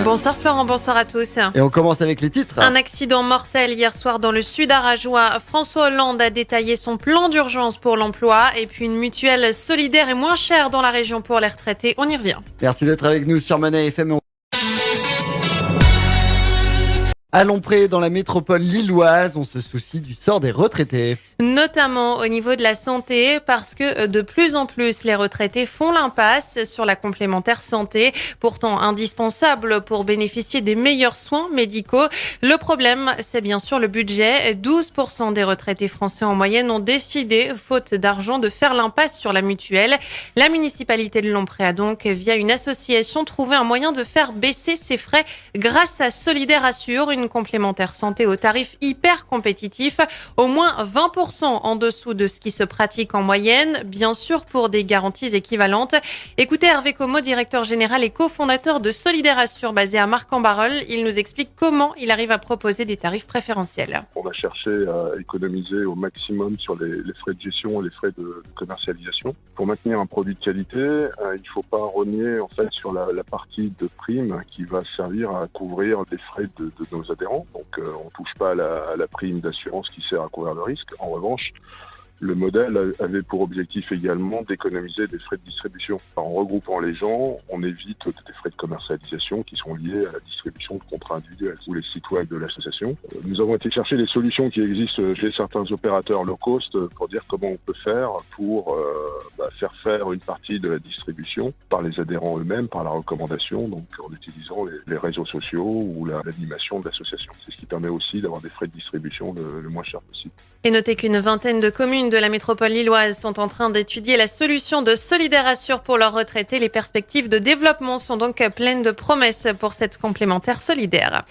Bonsoir Florent, bonsoir à tous. Et on commence avec les titres. Un accident mortel hier soir dans le sud arajois. François Hollande a détaillé son plan d'urgence pour l'emploi et puis une mutuelle solidaire et moins chère dans la région pour les retraités. On y revient. Merci d'être avec nous sur Mona FM. À Lompré, dans la métropole lilloise, on se soucie du sort des retraités. Notamment au niveau de la santé, parce que de plus en plus, les retraités font l'impasse sur la complémentaire santé, pourtant indispensable pour bénéficier des meilleurs soins médicaux. Le problème, c'est bien sûr le budget. 12% des retraités français en moyenne ont décidé, faute d'argent, de faire l'impasse sur la mutuelle. La municipalité de Lompré a donc, via une association, trouvé un moyen de faire baisser ses frais grâce à Solidaire Assure, une complémentaire santé au tarif hyper compétitif, au moins 20% en dessous de ce qui se pratique en moyenne, bien sûr pour des garanties équivalentes. Écoutez Hervé Como, directeur général et cofondateur de Solidaire Assure basé à Marc-en-Barœul. Il nous explique comment il arrive à proposer des tarifs préférentiels. On va chercher à économiser au maximum sur les frais de gestion et les frais de commercialisation. Pour maintenir un produit de qualité, il ne faut pas renier en fait sur la partie de prime qui va servir à couvrir les frais de nos adhérents. Donc on ne touche pas à la prime d'assurance qui sert à couvrir le risque. En revanche, le modèle avait pour objectif également d'économiser des frais de distribution. En regroupant les gens, on évite des frais de commercialisation qui sont liés à la distribution de contrats individuels ou les sites web de l'association. Nous avons été chercher les solutions qui existent chez certains opérateurs low cost pour dire comment on peut faire pour faire faire une partie de la distribution par les adhérents eux-mêmes, par la recommandation, donc en utilisant les réseaux sociaux ou l'animation de l'association. C'est ce qui permet aussi d'avoir des frais de distribution le moins cher possible. Et notez qu'une vingtaine de communes de la métropole lilloise sont en train d'étudier la solution de Solidaire Assure pour leurs retraités. Les perspectives de développement sont donc pleines de promesses pour cette complémentaire solidaire.